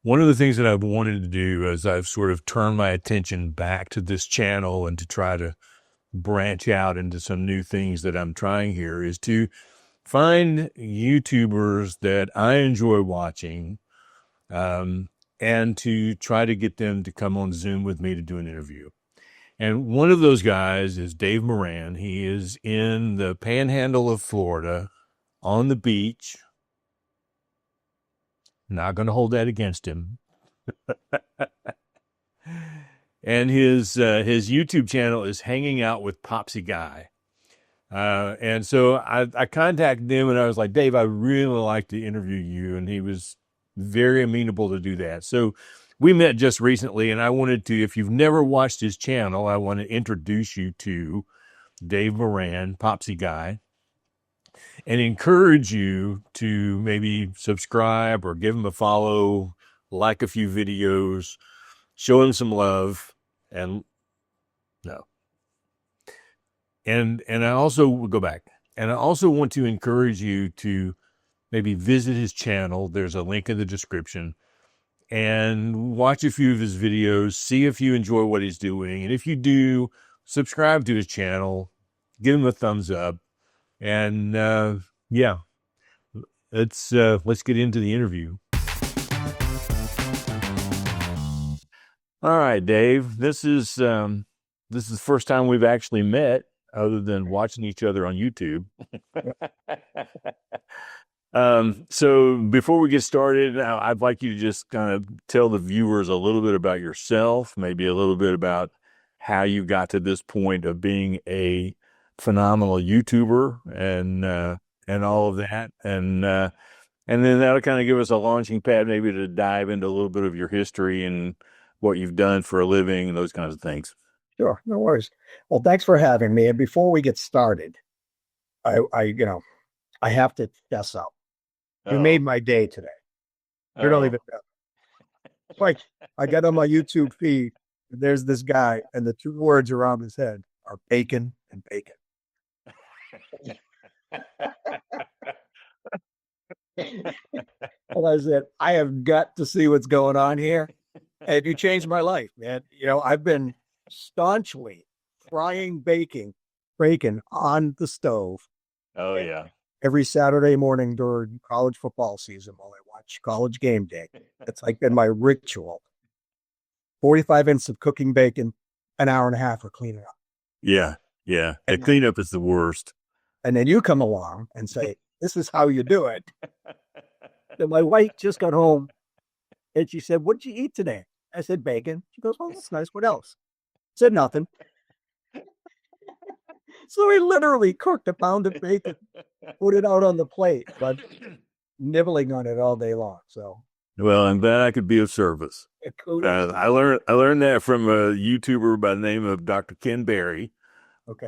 one of the things that I've wanted to do as I've sort of turned my attention back to this channel and to try to branch out into some new things that I'm trying here is to find YouTubers that I enjoy watching, um, and to try to get them to come on Zoom with me to do an interview. And one of those guys is Dave Moran. He is in the panhandle of Florida on the beach. Not going to hold that against him. And his YouTube channel is Hanging Out with Popsie Guy. And so I contacted him and I was like, Dave, I really like to interview you. And he was very amenable to do that. So we met just recently, and I wanted to, if you've never watched his channel, I want to introduce you to Dave Moran, Popsie Guy, and encourage you to maybe subscribe or give him a follow, like a few videos, show him some love, and no. And I also will go back. And I also want to encourage you to maybe visit his channel. There's a link in the description. And watch a few of his videos, see if you enjoy what he's doing. And if you do, subscribe to his channel, give him a thumbs up. And yeah, let's get into the interview. All right, Dave, this is the first time we've actually met other than watching each other on YouTube. So before we get started, I'd like you to just kind of tell the viewers a little bit about yourself, maybe a little bit about how you got to this point of being a phenomenal YouTuber and all of that. And then that'll kind of give us a launching pad, maybe to dive into a little bit of your history and what you've done for a living and those kinds of things. Sure, no worries. Well, thanks for having me. And before we get started, I have to fess up. You made my day today. You don't even know. Like, I got on my YouTube feed, and there's this guy, and the two words around his head are bacon and bacon. And I said, I have got to see what's going on here. And you changed my life, man. I've been staunchly frying bacon on the stove. Oh, yeah. Every Saturday morning during college football season while I watch College Game Day. It's like been my ritual. 45 minutes of cooking bacon, an hour and a half for cleaning up. Yeah, yeah. And cleanup is the worst. And then you come along and say, this is how you do it. And my wife just got home and she said, what'd you eat today? I said, bacon. She goes, oh, that's nice. What else? I said, nothing. So we literally cooked a pound of bacon, put it out on the plate, but nibbling on it all day long. So, well, I'm glad I could be of service. I learned that from a YouTuber by the name of Dr. Ken Berry. Okay.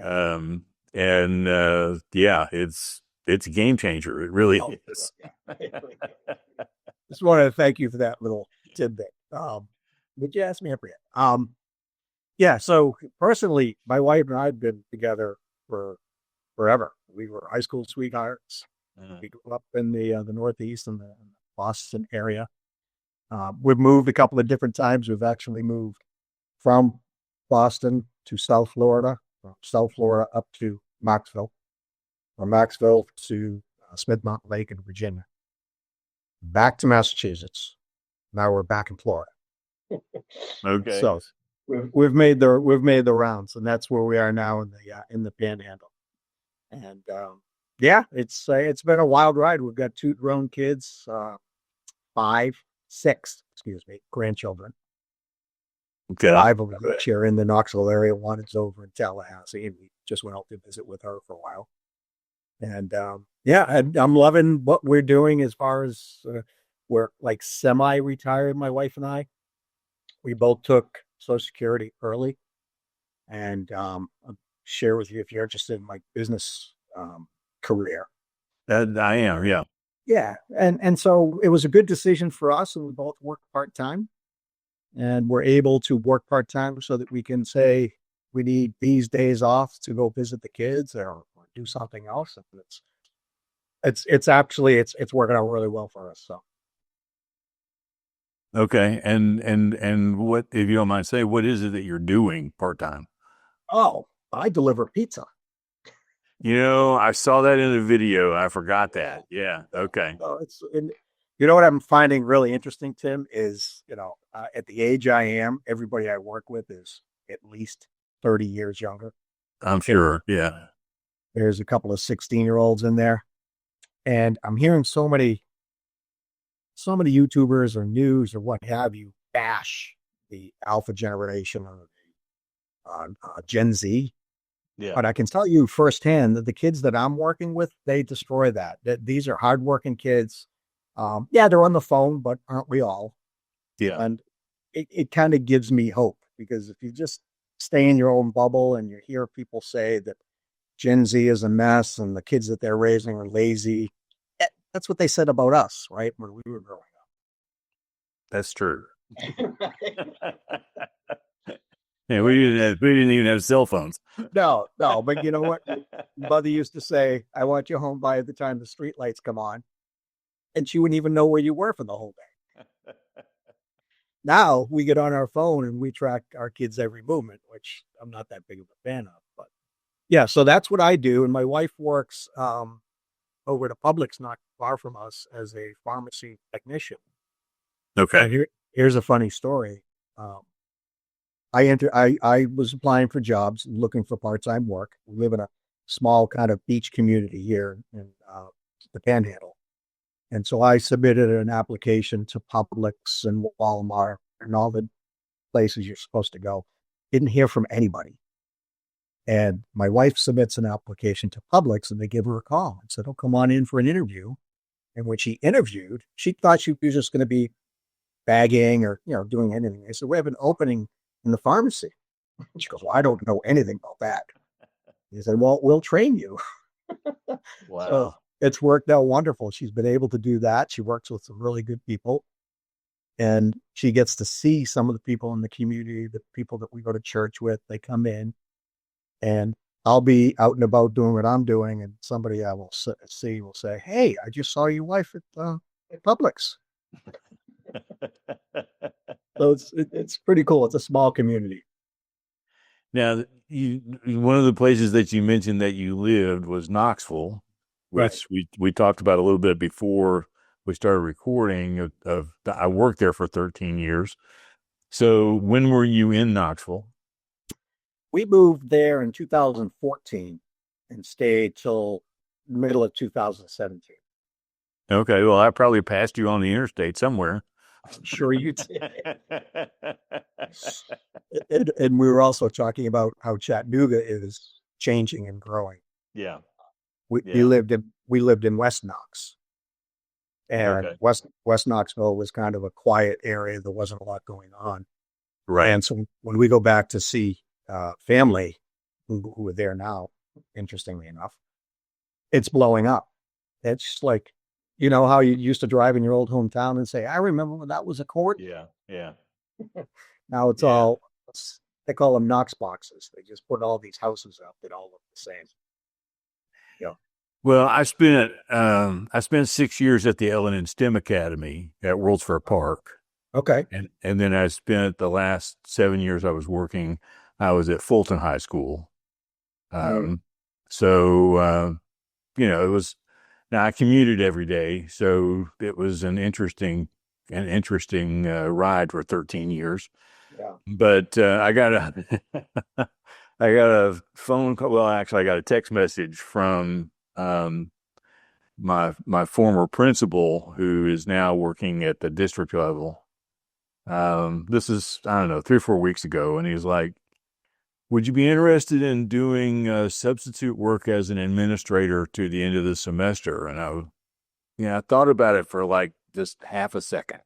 Yeah, it's a game changer. It really is. Just wanted to thank you for that little tidbit. Would you ask me every? Yeah. So personally, my wife and I had been together for forever. We were high school sweethearts. We grew up in the Northeast in the Boston area. We've moved a couple of different times. We've actually moved from Boston to South Florida, from South Florida up to Knoxville, from Knoxville to Smith Mountain Lake in Virginia, back to Massachusetts. Now we're back in Florida. Okay. So we've made the rounds, and that's where we are now in the Panhandle. And yeah, it's been a wild ride. We've got 2 grown kids, 6 grandchildren. Okay. 5 of which are in the Knoxville area. 1 is over in Tallahassee, and we just went out to visit with her for a while. And yeah, I'm loving what we're doing as far as we're like semi-retired, my wife and I. We both took Social Security early, and I'll share with you if you're interested in my business career. I am, yeah. Yeah, and so it was a good decision for us, and we both work part-time, and we're able to work part-time so that we can say we need these days off to go visit the kids or do something else. And it's actually working out really well for us. So Okay. And what, if you don't mind saying, what is it that you're doing part time? Oh, I deliver pizza. I saw that in the video. I forgot that. Yeah. Okay. Oh, it's and you know what I'm finding really interesting, Tim, is at the age I am, everybody I work with is at least 30 years younger. I'm It, sure. Yeah. there's a couple of 16-year-olds in there, and I'm hearing so many YouTubers or news or what have you bash the alpha generation or Gen Z. Yeah. But I can tell you firsthand that the kids that I'm working with, they destroy that. That these are hardworking kids. Yeah, they're on the phone, but aren't we all? Yeah. And it kind of gives me hope because if you just stay in your own bubble and you hear people say that Gen Z is a mess and the kids that they're raising are lazy, that's what they said about us, right? When we were growing That's true. up. Yeah. We didn't even have cell phones. No, no, but you know what? Mother used to say, I want you home by the time the street lights come on. And she wouldn't even know where you were for the whole day. Now we get on our phone and we track our kids' every movement, which I'm not that big of a fan of. But yeah, so that's what I do. And my wife works over at a Publix not far from us as a pharmacy technician. Okay. And here's a funny story. Um, I was applying for jobs, looking for part-time work. We live in a small kind of beach community here in the Panhandle. And so I submitted an application to Publix and Walmart and all the places you're supposed to go. Didn't hear from anybody. And my wife submits an application to Publix and they give her a call and said, "Oh, come on in for an interview." And when she interviewed, she thought she was just going to be bagging or, doing anything. They said, "We have an opening in the pharmacy." She goes, "Well, I don't know anything about that." He said, "Well, we'll train you." So Wow. it's worked out wonderful. She's been able to do that. She works with some really good people and she gets to see some of the people in the community, the people that we go to church with. They come in and I'll be out and about doing what I'm doing. And somebody I will see will say, "Hey, I just saw your wife at Publix." So it's pretty cool. It's a small community. Now, one of the places that you mentioned that you lived was Knoxville, Right. which we talked about a little bit before we started recording. I worked there for 13 years. So when were you in Knoxville? We moved there in 2014 and stayed till middle of 2017. Okay, well, I probably passed you on the interstate somewhere. I'm sure you did. And we were also talking about how Chattanooga is changing and growing. Yeah, We yeah. lived in West Knox, and Okay. West Knoxville was kind of a quiet area. There wasn't a lot going on, Right. and so when we go back to see family who are there now, interestingly enough, it's blowing up. It's just like how you used to drive in your old hometown and say, "I remember when that was a court." Yeah, yeah, Now it's yeah. all they call them Knox boxes. They just put all these houses up that all look the same. Yeah. Well, I spent 6 years at the Ellen and STEM Academy at World's Fair Park. Okay. And then I spent the last 7 years I was at Fulton High School. Mm. Um, so it was, now I commuted every day. So it was an interesting ride for 13 years. Yeah. But I got I got a phone call. Well, actually, I got a text message from my former principal, who is now working at the district level. This is, I don't know, 3 or 4 weeks ago, and he's like, "Would you be interested in doing substitute work as an administrator to the end of the semester?" And I thought about it for like just half a second.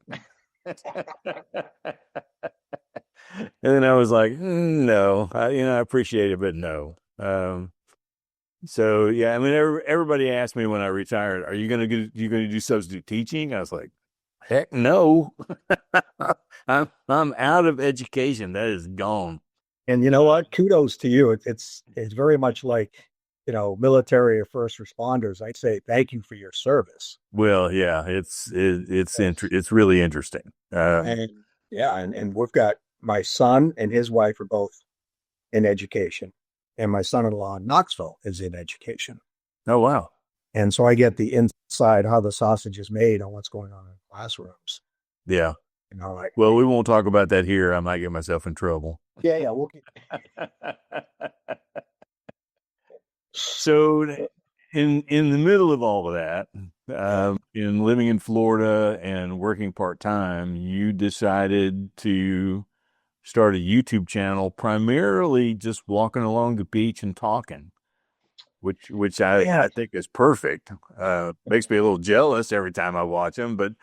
And then I was like, no, I appreciate it, but no. So yeah, I mean, everybody asked me when I retired, you gonna do substitute teaching? I was like, heck no. I'm out of education. That is gone. And you know what? Kudos to you. It's very much like military or first responders. I'd say thank you for your service. Well, yeah, it's Yes. really interesting. And yeah, and we've got my son and his wife are both in education, and my son-in-law in Knoxville is in education. Oh, wow. And so I get the inside how the sausage is made on what's going on in classrooms. Yeah. You know, like, Well, we won't talk about that here. I might get myself in trouble. yeah, we'll keep. So in the middle of all of that, in living in Florida and working part-time, you decided to start a YouTube channel, primarily just walking along the beach and talking, which I think is perfect. Makes me a little jealous every time I watch them. But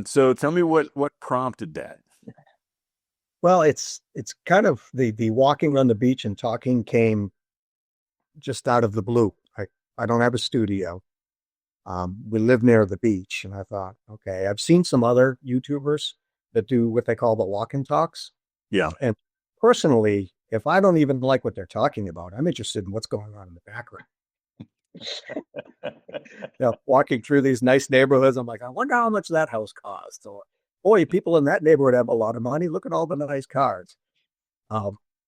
so tell me what prompted that. Well, it's kind of the walking on the beach and talking came just out of the blue. I don't have a studio. We live near the beach, and I thought, okay, I've seen some other YouTubers that do what they call the walk and talks. Yeah. And personally, if I don't even like what they're talking about, I'm interested in what's going on in the background. Walking through these nice neighborhoods, I'm like, I wonder how much that house cost. Or, boy, people in that neighborhood have a lot of money. Look at all the nice cars.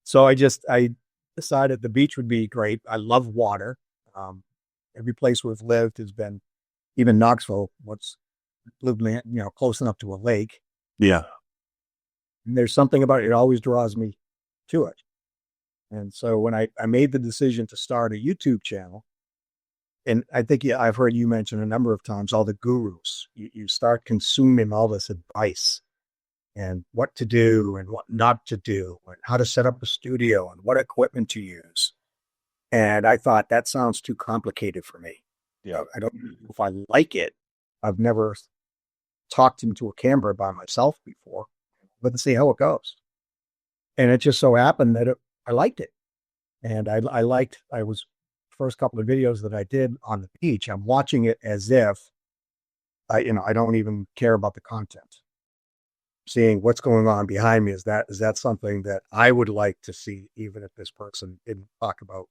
So I decided the beach would be great. I love water. Every place we've lived has been, even Knoxville, lived, close enough to a lake. Yeah. And there's something about it always draws me to it. And so when I made the decision to start a YouTube channel, and I think I've heard you mention a number of times all the gurus, you start consuming all this advice and what to do and what not to do and how to set up a studio and what equipment to use. And I thought that sounds too complicated for me. Yeah. I don't know if I like it. I've never talked into a camera by myself before, but to see how it goes. And it just so happened that I liked it. And I was first couple of videos that I did on the beach, I'm watching it as if I don't even care about the content. Seeing what's going on behind me, is that something that I would like to see, even if this person didn't talk about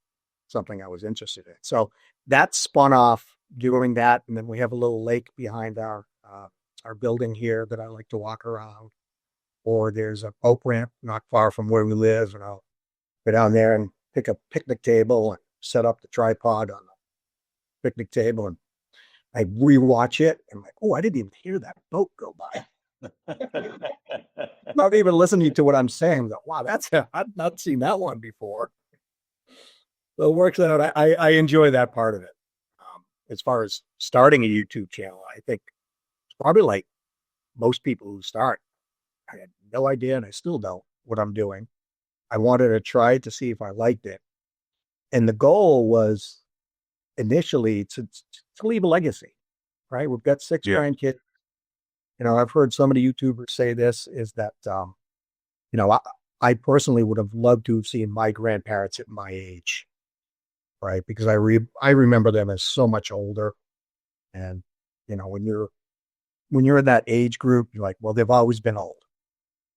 something I was interested in. So that spun off doing that. And then we have a little lake behind our building here that I like to walk around. Or there's a boat ramp not far from where we live, and I'll go down there and pick a picnic table and set up the tripod on the picnic table, and I rewatch it. And I'm like, oh, I didn't even hear that boat go by. Not even listening to what I'm saying. Like, wow, I've not seen that one before. So it works out. I enjoy that part of it. As far as starting a YouTube channel, I think it's probably like most people who start. I had no idea, and I still don't, what I'm doing. I wanted to try it to see if I liked it. And the goal was initially to leave a legacy, right? We've got 6 grandkids. I've heard some of the YouTubers say this, is that, I personally would have loved to have seen my grandparents at my age, right? Because I remember them as so much older. And, when you're in that age group, you're like, well, they've always been old.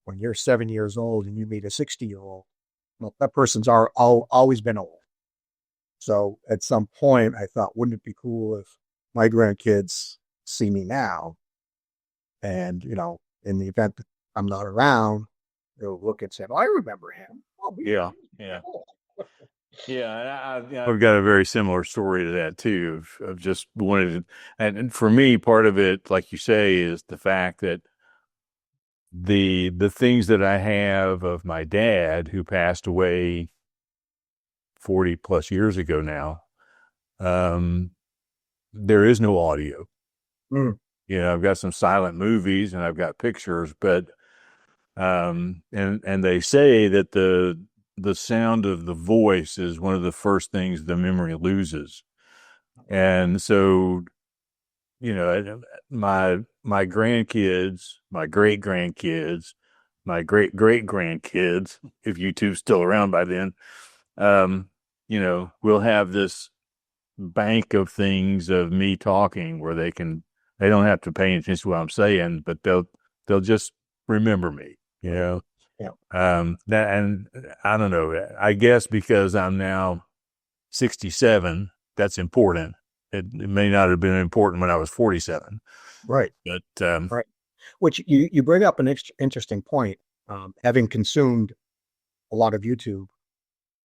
When you're 7 years old and you meet a 60-year-old, well, that person's always been old. So at some point, I thought, wouldn't it be cool if my grandkids see me now? And, in the event that I'm not around, they'll look and say, oh, I remember him. Oh, yeah. Yeah, I've got a very similar story to that too, of just wanted to, and for me, part of it, like you say, is the fact that the things that I have of my dad, who passed away 40 plus years ago now, there is no audio. I've got some silent movies and I've got pictures, but and they say that the sound of the voice is one of the first things the memory loses. And so, my grandkids, my great grandkids, my great great grandkids, if YouTube's still around by then, we'll have this bank of things of me talking where they don't have to pay attention to what I'm saying, but they'll just remember me, Yeah. that, and I don't know, I guess because I'm now 67, that's important. It may not have been important when I was 47. Right. But, right. Which you bring up an interesting point. Having consumed a lot of YouTube,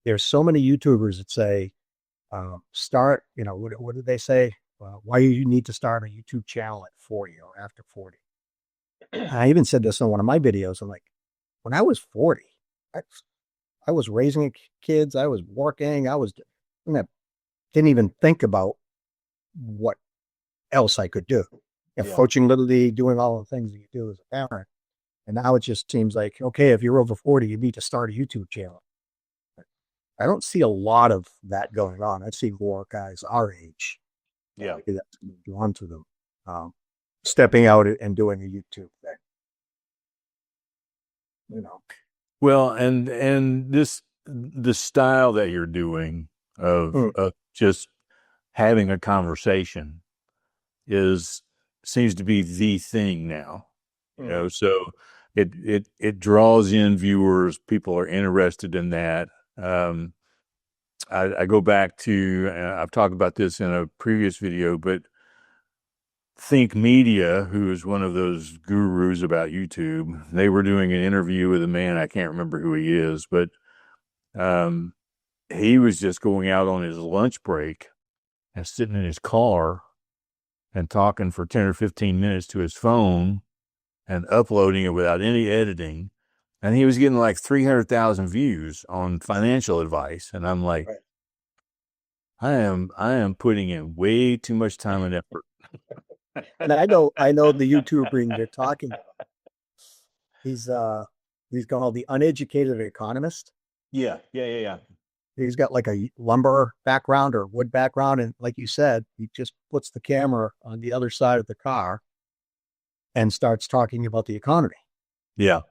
there's so many YouTubers that say, start, what did they say? Why you need to start a YouTube channel at 40 or after 40. I even said this in one of my videos. I'm like, when I was 40, I was raising kids, I was working, didn't even think about what else I could do. Coaching Little League, doing all the things that you do as a parent. And now it just seems like, okay, if you're over 40, you need to start a YouTube channel. I don't see a lot of that going on. I see more guys our age. That's drawn to them. Stepping out and doing a YouTube thing. Well, and the style that you're doing of just having a conversation seems to be the thing now. So it draws in viewers. People are interested in that. I go back to, I've talked about this in a previous video, but Think Media, who is one of those gurus about YouTube, they were doing an interview with a man, I can't remember who he is, but he was just going out on his lunch break and sitting in his car and talking for 10 or 15 minutes to his phone and uploading it without any editing. And he was getting like 300,000 views on financial advice. And I'm like, I am putting in way too much time and effort. And I know the YouTuber you're talking about. He's called the Uneducated Economist. Yeah. He's got like a lumber background or wood background. And like you said, he just puts the camera on the other side of the car and starts talking about the economy. Yeah.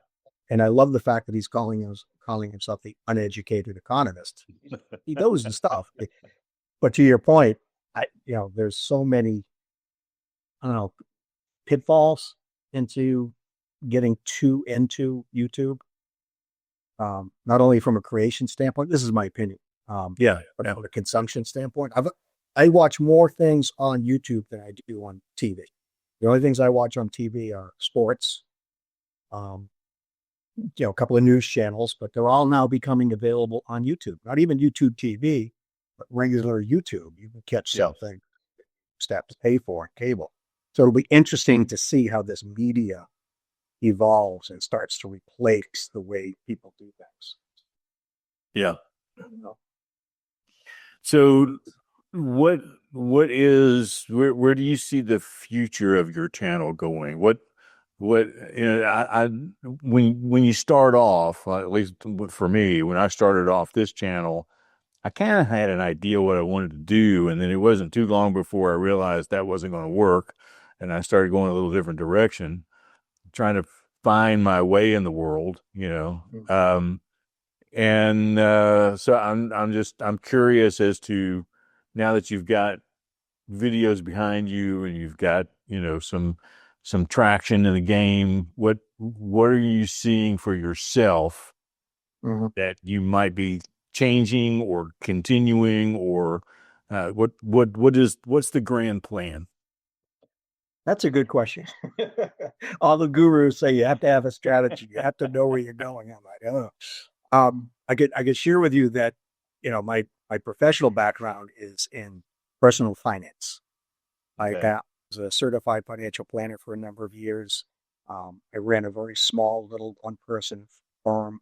And I love the fact that he's calling himself the Uneducated Economist. He knows the stuff. But to your point, there's so many, I don't know, pitfalls into getting too into YouTube. Not only from a creation standpoint, this is my opinion. But from a consumption standpoint, I watch more things on YouTube than I do on TV. The only things I watch on TV are sports, a couple of news channels, but they're all now becoming available on YouTube. Not even YouTube TV, but regular YouTube. You can catch something you just have to pay for on cable. So it'll be interesting to see how this media evolves and starts to replace the way people do things. Yeah. So where do you see the future of your channel going? What when you start off, at least for me, when I started off this channel, I kind of had an idea what I wanted to do, and then it wasn't too long before I realized that wasn't going to work, and I started going a little different direction, trying to find my way in the world, so I'm curious as to, now that you've got videos behind you and you've got, some traction in the game, what are you seeing for yourself that you might be changing or continuing, or what's the grand plan? That's a good question. All the gurus say you have to have a strategy. You have to know where you're going. I'm like, oh. I could share with you that, my professional background is in personal finance. I was a certified financial planner for a number of years. I ran a very small little one-person firm.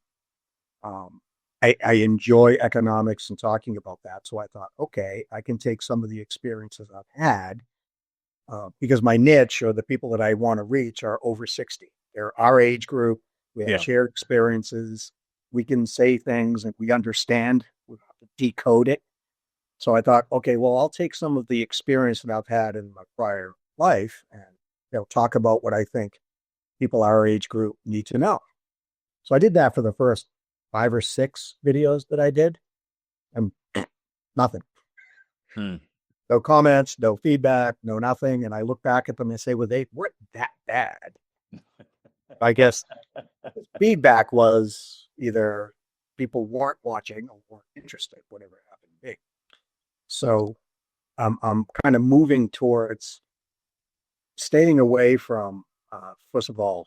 I enjoy economics and talking about that. So I thought, okay, I can take some of the experiences I've had, because my niche, or the people that I want to reach, are over 60. They're our age group. We have shared experiences. We can say things and we understand. We have to decode it. So I thought, okay, well, I'll take some of the experience that I've had in my prior life and talk about what I think people our age group need to know. So I did that for the first 5 or 6 videos that I did, and nothing. No comments, no feedback, no nothing. And I look back at them and say, well, they weren't that bad. I guess feedback was either people weren't watching or weren't interested, whatever it happened to be. So I'm kind of moving towards staying away from First of all,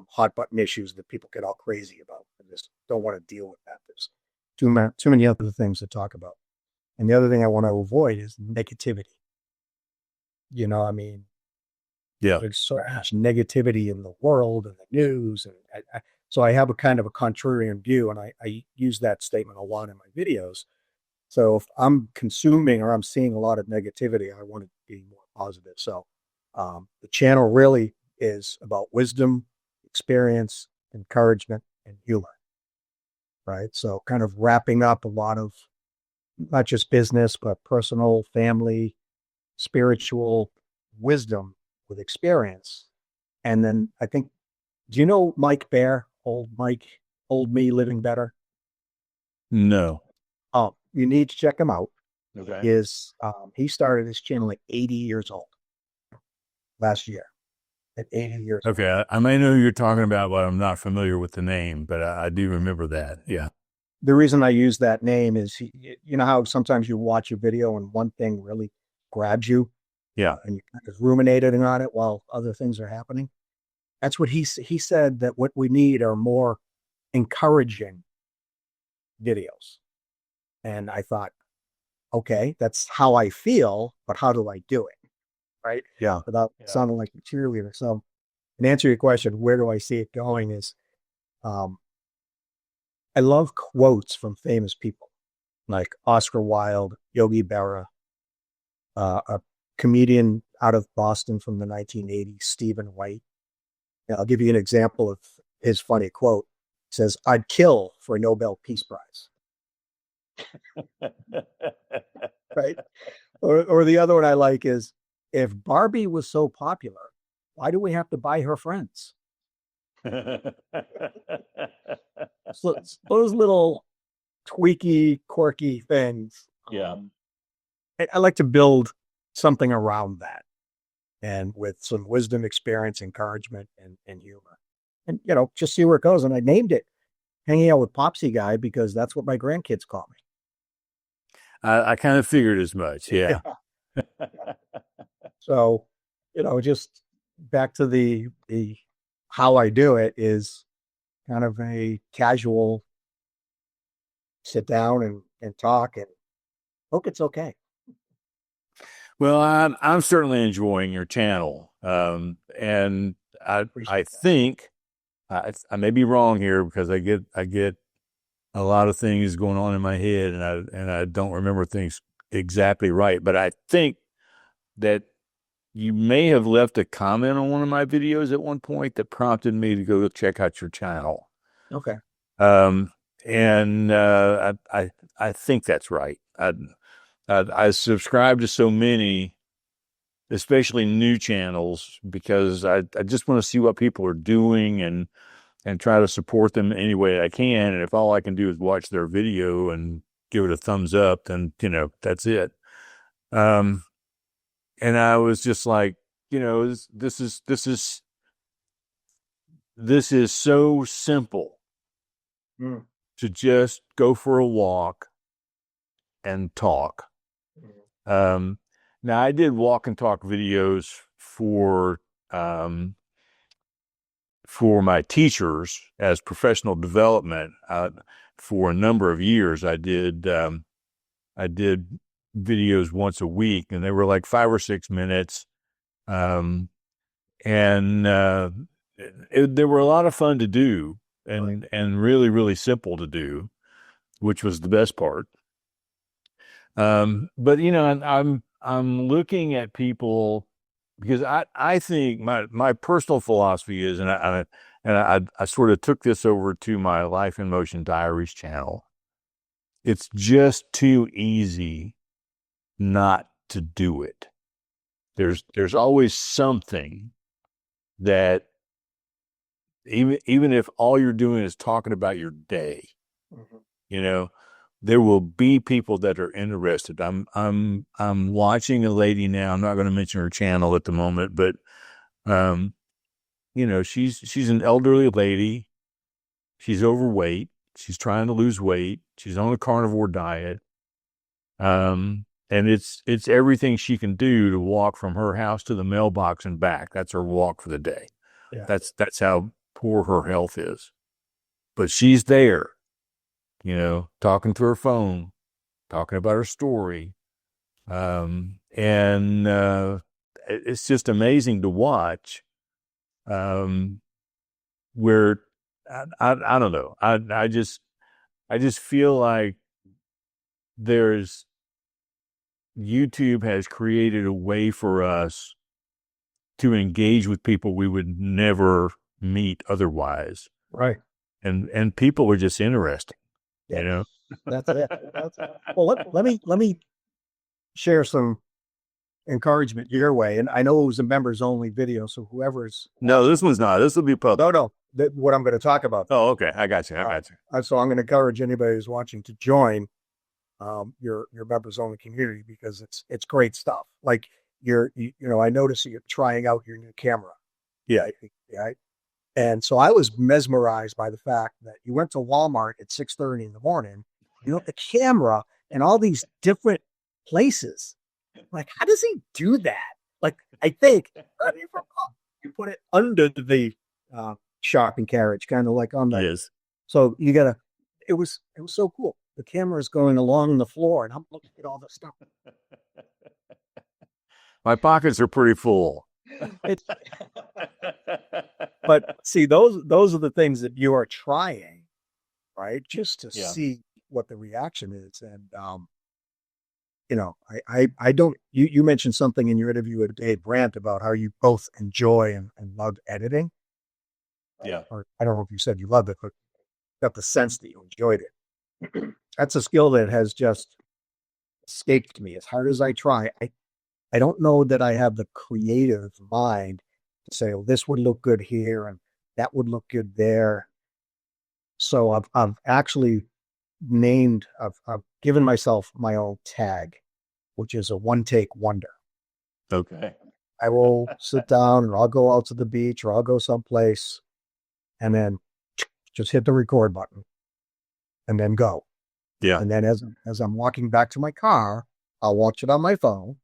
hot button issues that people get all crazy about. I just don't want to deal with that. There's too many other things to talk about. And the other thing I want to avoid is negativity. I mean, Yeah. there's so much negativity in the world and the news. And so I have a kind of a contrarian view, and I use that statement a lot in my videos. So if I'm consuming or I'm seeing a lot of negativity, I want to be more positive. So the channel really is about wisdom, experience, encouragement, and humor, right? So kind of wrapping up a lot of not just business, but personal, family, spiritual wisdom with experience. And then I think, do you know Mike Bear, old me living better? No. Oh, you need to check him out. Okay. He started his channel at 80 years old last year. At 80 years old. Okay. I may know who you're talking about, but I'm not familiar with the name, but I do remember that. Yeah. The reason I use that name is, you know how sometimes you watch a video and one thing really grabs you? Yeah. And you kind of ruminating on it while other things are happening. That's what he said, that what we need are more encouraging videos. And I thought, okay, that's how I feel, but how do I do it? Right? Yeah. Without sounding like a cheerleader. So, and answer your question, where do I see it going is, I love quotes from famous people like Oscar Wilde, Yogi Berra, a comedian out of Boston from the 1980s, Stephen White. I'll give you an example of his funny quote. It says, "I'd kill for a Nobel Peace Prize." Right? Or the other one I like is, if Barbie was so popular, why do we have to buy her friends? So those little tweaky, quirky things. Yeah. I like to build something around that, and with some wisdom, experience, encouragement, and humor. And, just see where it goes. And I named it Hanging Out with Popsie Guy because that's what my grandkids call me. I kind of figured as much. Yeah. So, just back to the how I do it is kind of a casual sit down and talk, and hope it's okay. Well, I'm certainly enjoying your channel, and I think I may be wrong here because I get a lot of things going on in my head, and I don't remember things exactly right. But I think that you may have left a comment on one of my videos at one point that prompted me to go check out your channel. Okay. And I think that's right. I subscribe to so many, especially new channels, because I just want to see what people are doing and try to support them any way I can. And if all I can do is watch their video and give it a thumbs up, then, that's it. And I was just like, this is so simple to just go for a walk and talk. Now I did walk and talk videos for my teachers as professional development. For a number of years, I did videos once a week, and they were like 5 or 6 minutes. And they were a lot of fun to do, and really, really simple to do, which was the best part. But I'm looking at people because I think my personal philosophy is, and I sort of took this over to my Life in Motion Diaries channel. It's just too easy not to do it. There's always something that even if all you're doing is talking about your day, there will be people that are interested. I'm watching a lady now. I'm not going to mention her channel at the moment, but she's an elderly lady. She's overweight. She's trying to lose weight. She's on a carnivore diet. And it's everything she can do to walk from her house to the mailbox and back. That's her walk for the day. Yeah. That's how poor her health is. But she's there, talking to her phone, talking about her story. And it's just amazing to watch. Where I don't know. I just feel like there's YouTube has created a way for us to engage with people we would never meet otherwise. Right. And people are just interesting, Yeah. you know. That's it. Well, let me share some encouragement your way. And I know it was a members only video, so whoever's No, watching, this one's not. This will be public. no, what I'm going to talk about. Oh, okay. I got you. I got you. So I'm going to encourage anybody who's watching to join your members only community, because it's great stuff. Like I noticed you're trying out your new camera. Yeah. Right. And so I was mesmerized by the fact that you went to Walmart at 6:30 in the morning, the camera and all these different places. Like, how does he do that? Like, I think you put it under the shopping carriage, kind of like on the. Yes. So you gotta. It was so cool. The camera is going along the floor, and I'm looking at all this stuff. My pockets are pretty full. But see, those are the things that you are trying, right? Just to see what the reaction is. And I don't. You mentioned something in your interview with Dave Brandt about how you both enjoy and love editing. Yeah. Or I don't know if you said you loved it, but got the sense that you enjoyed it. That's a skill that has just escaped me. As hard as I try, I don't know that I have the creative mind to say, "Oh, this would look good here and that would look good there." So I've actually I've given myself my own tag, which is a one take wonder. Okay. I will sit down, or I'll go out to the beach, or I'll go someplace, and then just hit the record button, and then go. Yeah. And then as I'm walking back to my car, I'll watch it on my phone.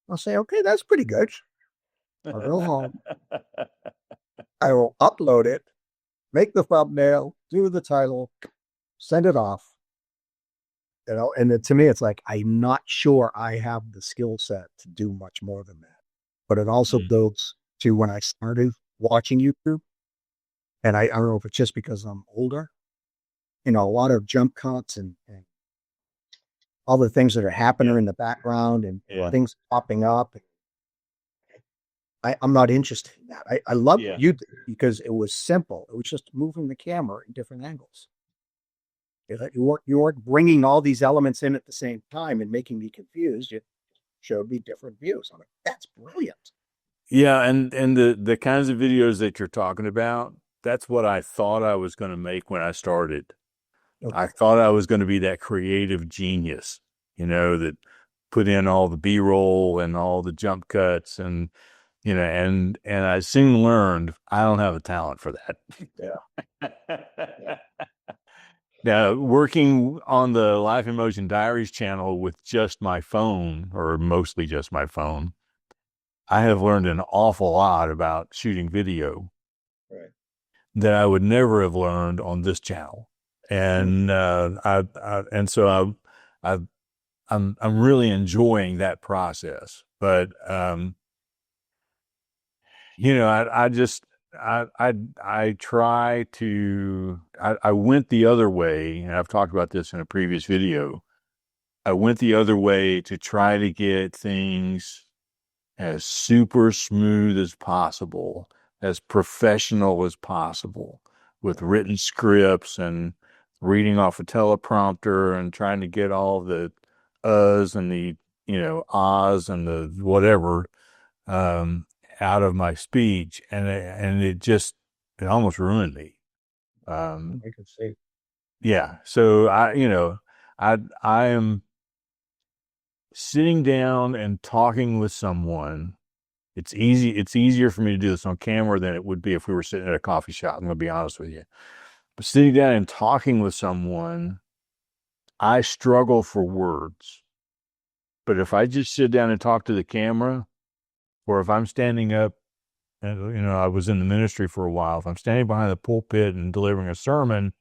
I'll say, okay, that's pretty good. I'll go home. I will upload it, make the thumbnail, do the title, send it off. And to me, it's like, I'm not sure I have the skill set to do much more than that. But it also builds to when I started watching YouTube. And I don't know if it's just because I'm older, a lot of jump cuts and all the things that are happening in the background and things popping up. I'm not interested in that. I love YouTube because it was simple. It was just moving the camera in different angles. You weren't bringing all these elements in at the same time and making me confused. It showed me different views. I'm like, that's brilliant. Yeah, and the kinds of videos that you're talking about, that's what I thought I was going to make when I started. Okay. I thought I was going to be that creative genius, that put in all the B-roll and all the jump cuts and I soon learned I don't have a talent for that. Yeah. Now, working on the Life in Motion Diaries channel with just my phone, or mostly just my phone, I have learned an awful lot about shooting video that I would never have learned on this channel. And so I'm really enjoying that process. But I try to, I went the other way, and I've talked about this in a previous video. I went the other way to try to get things as super smooth as possible, as professional as possible, with written scripts and reading off a teleprompter and trying to get all the uhs and the, ahs and the whatever, out of my speech, and it almost ruined me. I can see. Yeah. So I am sitting down and talking with someone. It's easier for me to do this on camera than it would be if we were sitting at a coffee shop. I'm going to be honest with you. But sitting down and talking with someone, I struggle for words. But if I just sit down and talk to the camera, or if I'm standing up and, I was in the ministry for a while. If I'm standing behind the pulpit and delivering a sermon,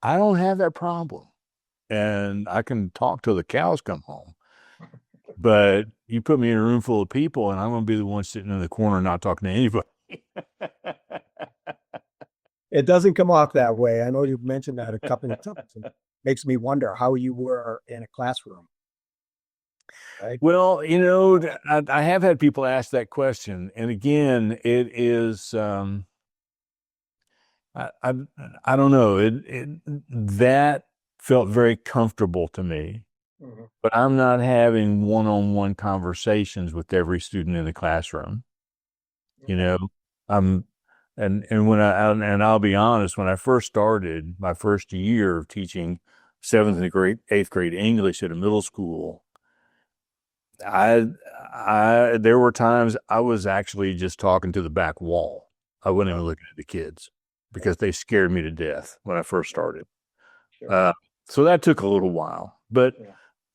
I don't have that problem. And I can talk till the cows come home. But you put me in a room full of people and I'm going to be the one sitting in the corner not talking to anybody. It doesn't come off that way. I know you've mentioned that a couple of times. It makes me wonder how you were in a classroom. Right? Well, I have had people ask that question. And again, it is, I don't know. That felt very comfortable to me, but I'm not having one-on-one conversations with every student in the classroom. I'm, and when and I'll be honest, when I first started my first year of teaching seventh and eighth grade English at a middle school, there were times I was actually just talking to the back wall. I wasn't even looking at the kids because they scared me to death when I first started. Sure. So that took a little while, but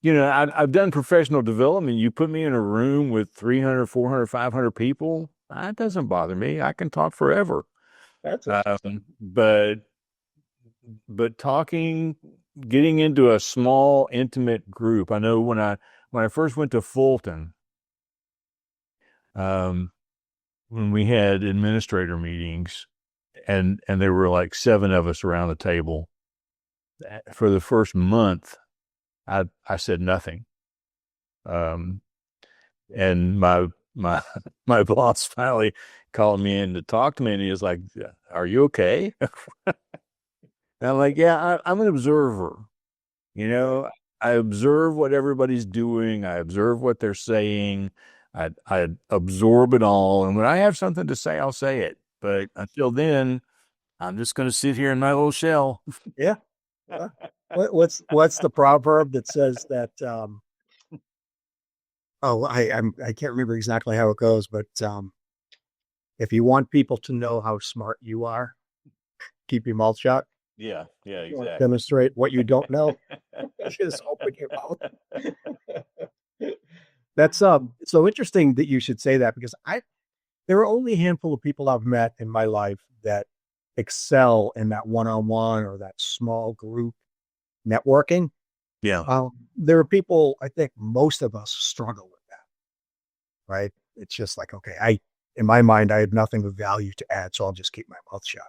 I've done professional development. You put me in a room with 300, 400, 500 people. That doesn't bother me. I can talk forever. That's but talking, getting into a small, intimate group. I know when I first went to Fulton, when we had administrator meetings, and there were like 7 of us around the table. For the first month, I said nothing. And my boss finally called me in to talk to me, and he was like, "Are you okay?" And I'm like, "Yeah, I'm an observer. I observe what everybody's doing. I observe what they're saying. I absorb it all. And when I have something to say, I'll say it. But until then, I'm just going to sit here in my little shell." Yeah. What's the proverb that says that? I can't remember exactly how it goes, but if you want people to know how smart you are, keep your mouth shut. Yeah, Exactly. Demonstrate what you don't know. Just open your mouth. That's so interesting that you should say that, because there are only a handful of people I've met in my life that excel in that one-on-one or that small group networking. Yeah. There are people, I think most of us struggle with that, right? It's just like, okay, in my mind, I have nothing of value to add, so I'll just keep my mouth shut.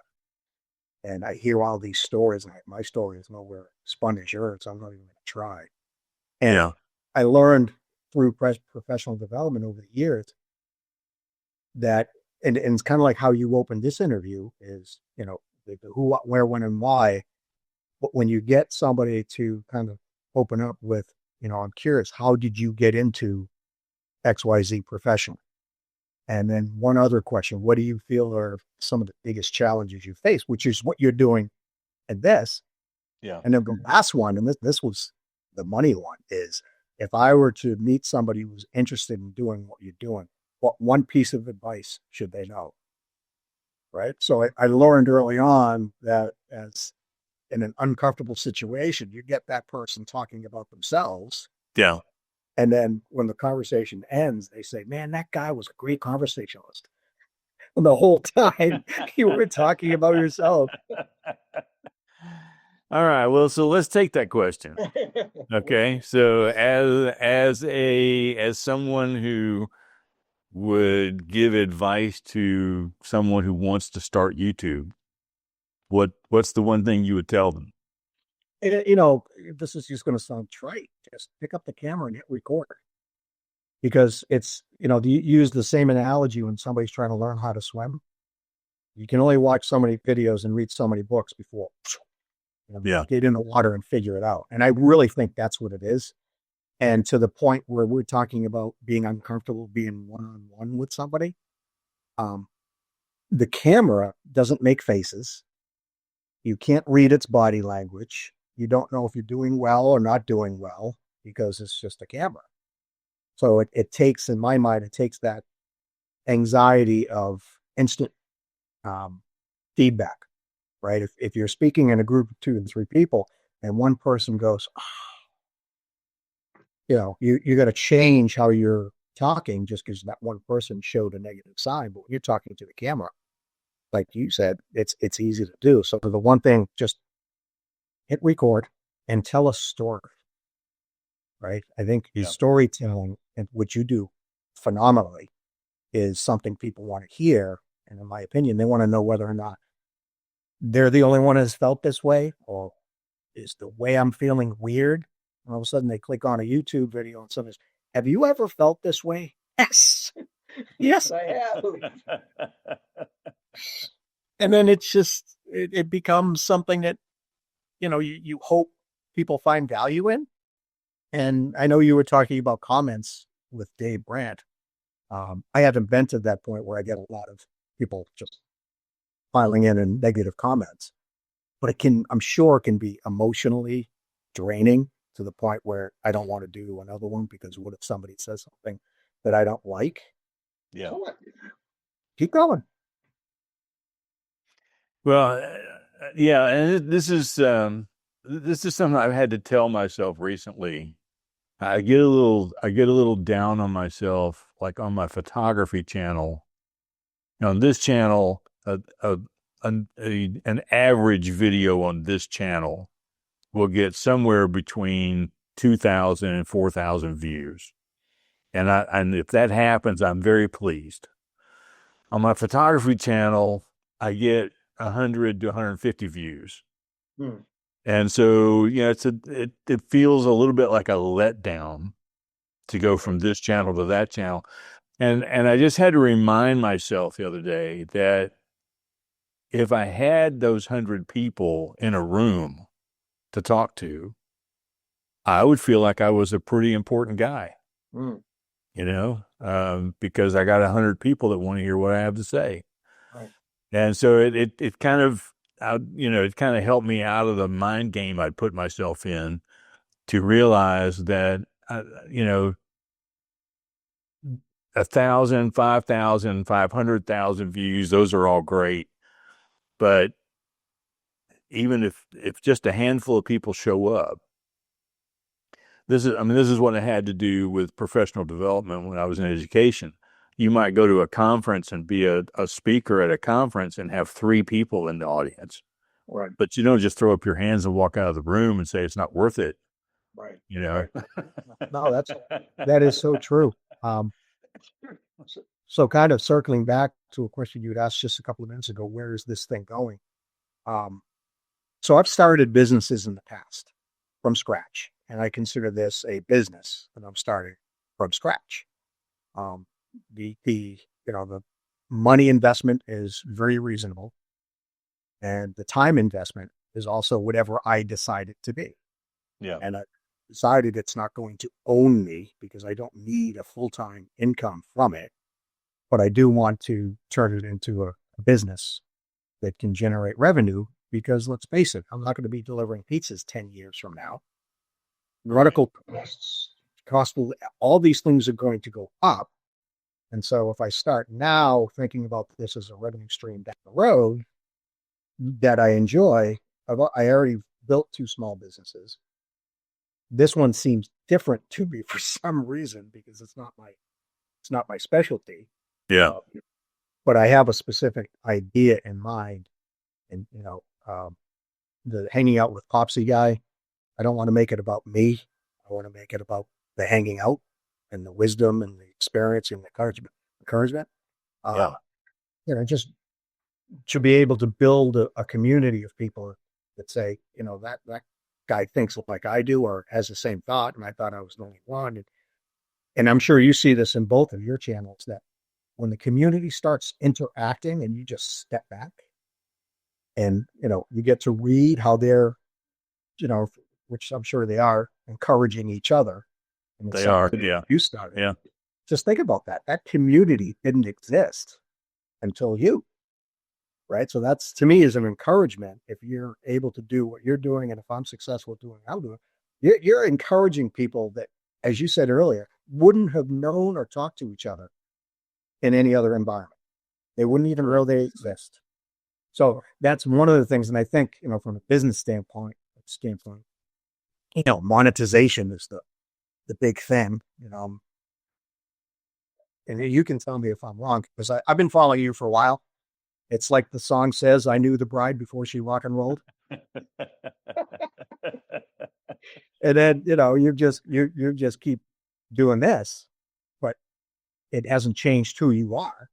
And I hear all these stories, and my story is nowhere as fun as yours, so I'm not even going to try. And I learned through professional development over the years that, and it's kind of like how you opened this interview is, the who, what, where, when, and why. But when you get somebody to kind of open up with, I'm curious, how did you get into XYZ professionally? And then one other question, what do you feel are some of the biggest challenges you face, which is what you're doing in this? Yeah. And then the last one, and this was the money one, is if I were to meet somebody who's interested in doing what you're doing, what one piece of advice should they know? Right. So I learned early on that as in an uncomfortable situation, you get that person talking about themselves. Yeah. And then when the conversation ends, they say, "Man, that guy was a great conversationalist." And the whole time you were talking about yourself. All right. Well, so let's take that question. Okay. So as someone who would give advice to someone who wants to start YouTube, what's the one thing you would tell them? This is just going to sound trite. Just pick up the camera and hit record. Because it's, you use the same analogy when somebody's trying to learn how to swim. You can only watch so many videos and read so many books before get in the water and figure it out. And I really think that's what it is. And to the point where we're talking about being uncomfortable, being one-on-one with somebody, the camera doesn't make faces. You can't read its body language. You don't know if you're doing well or not doing well because it's just a camera. So it takes, in my mind, it takes that anxiety of instant feedback, right? If you're speaking in a group of 2 and 3 people and one person goes, you got to change how you're talking just because that one person showed a negative sign. But when you're talking to the camera, like you said, it's easy to do. So the one thing, just hit record and tell a story, right? I think Yeah. storytelling, and which you do phenomenally, is something people want to hear. And in my opinion, they want to know whether or not they're the only one who's felt this way, or is the way I'm feeling weird? And all of a sudden they click on a YouTube video and something says, have you ever felt this way? Yes. Yes, I have. And then it's just, it becomes something that, you hope people find value in. And I know you were talking about comments with Dave Brandt. I haven't been to that point where I get a lot of people just filing in and negative comments, but I'm sure it can be emotionally draining to the point where I don't want to do another one, because what if somebody says something that I don't like? Yeah. Keep going. Well, yeah, and this is something I've had to tell myself recently. I get a little down on myself, like on my photography channel. On this channel, an average video on this channel will get somewhere between 2,000 and 4,000 views. And if that happens, I'm very pleased. On my photography channel, I get 100 to 150 views. And so, it feels a little bit like a letdown to go from this channel to that channel. And I just had to remind myself the other day that if I had those 100 people in a room to talk to, I would feel like I was a pretty important guy, because I got 100 people that want to hear what I have to say. Right. And so it kind of, it kind of helped me out of the mind game I'd put myself in, to realize that, 1,000, 5,000, 500,000 views, those are all great. But even if just a handful of people show up, this is what I had to do with professional development when I was in education. You might go to a conference and be a speaker at a conference and have 3 people in the audience. Right. But you don't just throw up your hands and walk out of the room and say it's not worth it. Right. No, that is so true. So kind of circling back to a question you'd asked just a couple of minutes ago, where is this thing going? So I've started businesses in the past from scratch, and I consider this a business that I'm starting from scratch. The money investment is very reasonable, and the time investment is also whatever I decide it to be. Yeah. And I decided it's not going to own me, because I don't need a full-time income from it, but I do want to turn it into a business that can generate revenue, because let's face it, I'm not going to be delivering pizzas 10 years from now. Medical costs, all these things are going to go up. And so if I start now thinking about this as a revenue stream down the road that I enjoy, I already built 2 small businesses. This one seems different to me for some reason, because it's not my specialty. Yeah. But I have a specific idea in mind, and the hanging out with Popsie Guy, I don't want to make it about me. I want to make it about the hanging out and the wisdom and the experience and the encouragement. Just to be able to build a community of people that say, that guy thinks like I do, or has the same thought, and I thought I was the only one. And I'm sure you see this in both of your channels, that when the community starts interacting and you just step back and, you get to read how they're, which I'm sure they are, encouraging each other. And They are. Yeah. You started. Yeah. Just think about that. That community didn't exist until you, right? So that's, to me, is an encouragement. If you're able to do what you're doing, and if I'm successful at doing what I'm doing, you're encouraging people that, as you said earlier, wouldn't have known or talked to each other in any other environment. They wouldn't even know they exist. So that's one of the things. And I think, from a business standpoint, monetization is the big thing. and you can tell me if I'm wrong, because I've been following you for a while. It's like the song says, I knew the bride before she rock and rolled. And then, you just keep doing this, but it hasn't changed who you are.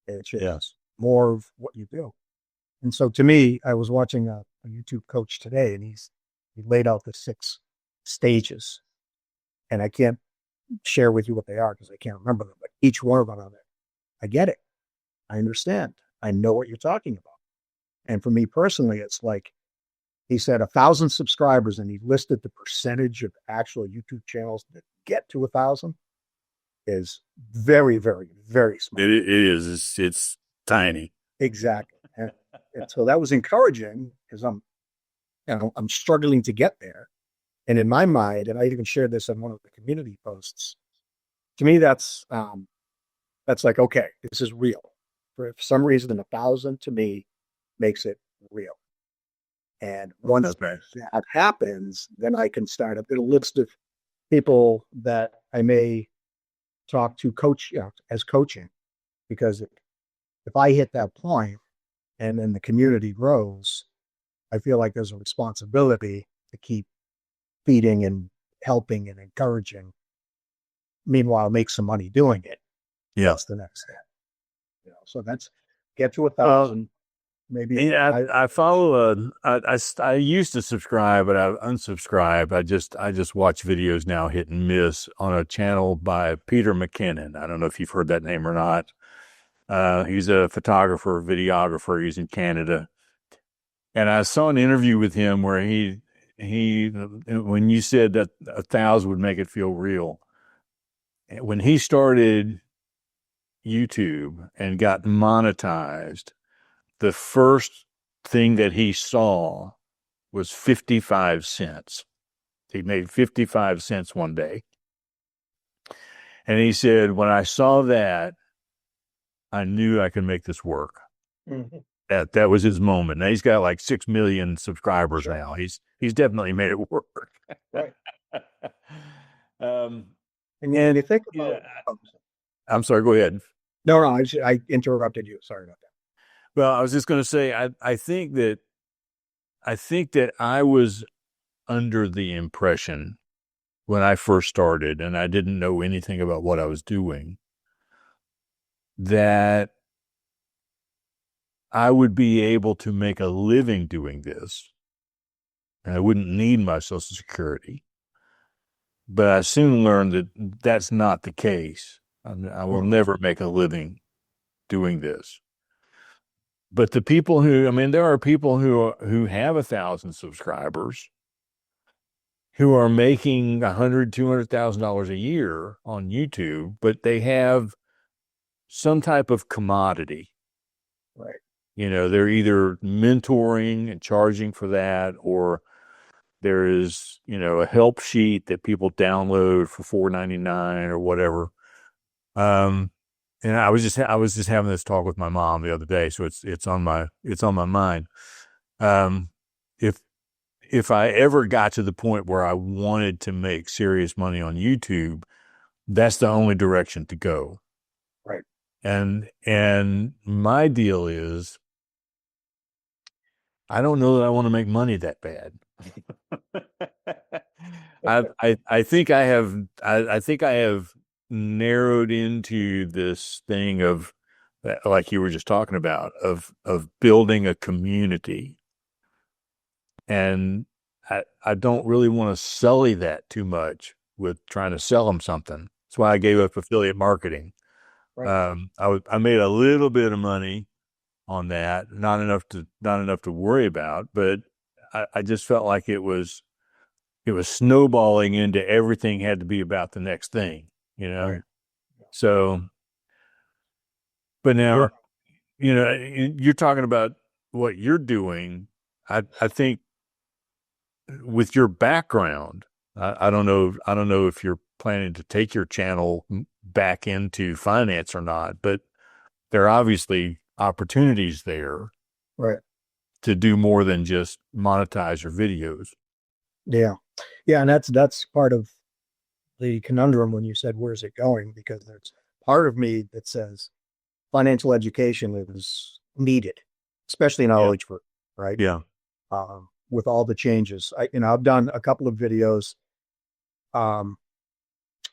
It's just more of what you do. And so to me, I was watching a YouTube coach today, and he laid out the 6 stages, and I can't share with you what they are because I can't remember them, but each one of them on it, I get it. I understand. I know what you're talking about. And for me personally, it's like he said 1,000 subscribers, and he listed the percentage of actual YouTube channels that get to 1,000 is very, very, very small. It is. It's tiny. Exactly. And so that was encouraging because I'm struggling to get there. And in my mind, and I even shared this in one of the community posts, to me, that's like, okay, this is real. For some reason, 1,000 to me makes it real. And once that happens, then I can start a little list of people that I may talk to coach as coaching, because if I hit that point and then the community grows, I feel like there's a responsibility to keep feeding and helping and encouraging. Meanwhile, make some money doing it. Yeah. That's the next step. So that's get to 1,000. Maybe. Yeah, I follow. I used to subscribe, but I've unsubscribed. I just watch videos now, hit and miss, on a channel by Peter McKinnon. I don't know if you've heard that name or not. He's a photographer, videographer. He's in Canada, and I saw an interview with him where he when you said that 1,000 would make it feel real, when he started YouTube and got monetized, the first thing that he saw was 55 cents. He made 55 cents one day. And he said, when I saw that, I knew I could make this work. Mm-hmm. That was his moment. Now he's got like 6 million subscribers now. He's definitely made it work. Right. And you think about I'm sorry, go ahead. No, I interrupted you. Sorry about that. Well, I was just going to say, I think that I was under the impression when I first started, and I didn't know anything about what I was doing, that I would be able to make a living doing this, and I wouldn't need my Social Security. But I soon learned that that's not the case. I will never make a living doing this. But the people there are people who have 1,000 subscribers who are making $100,000-$200,000 a year on YouTube, but they have some type of commodity. Right. They're either mentoring and charging for that, or there is, a help sheet that people download for $4.99 or whatever. And I was just having this talk with my mom the other day, so it's on my mind. If I ever got to the point where I wanted to make serious money on YouTube, that's the only direction to go. Right. And my deal is, I don't know that I want to make money that bad. I think I have narrowed into this thing of, like you were just talking about, of building a community. And I don't really want to sully that too much with trying to sell them something. That's why I gave up affiliate marketing. Right. I made a little bit of money on that, not enough to worry about, but I just felt like it was snowballing into everything had to be about the next thing, Right. So, but now, you're talking about what you're doing. I think with your background, I don't know if you're planning to take your channel back into finance or not, but there are obviously opportunities there, right, to do more than just monetize your videos. Yeah. And that's part of the conundrum when you said, where's it going? Because there's part of me that says financial education is needed, especially in our age group, right? Yeah. With all the changes, I've done a couple of videos. I'm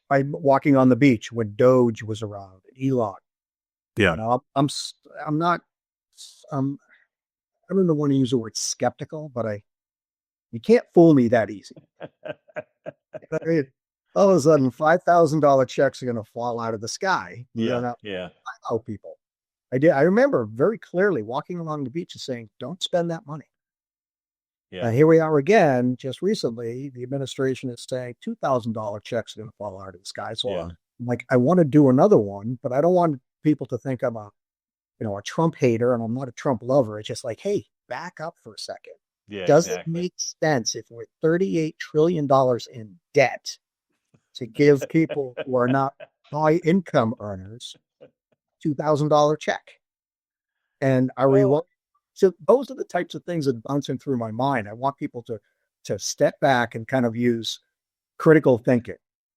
walking on the beach when Doge was around, Elon. Yeah. I'm not, I don't want to use the word skeptical, but you can't fool me that easy. I mean, all of a sudden, $5,000 checks are going to fall out of the sky. Yeah. I know people. I remember very clearly walking along the beach and saying, "Don't spend that money." Yeah. And here we are again. Just recently, the administration is saying $2,000 checks are going to fall out of the sky. So I'm like, I want to do another one, but I don't want people to think I'm a Trump hater, and I'm not a Trump lover. It's just like, hey, back up for a second. Yeah. Does it make sense if we're $38 trillion in debt to give people who are not high income earners $2,000 check? And are we? So those are the types of things that bouncing through my mind. I want people to step back and kind of use critical thinking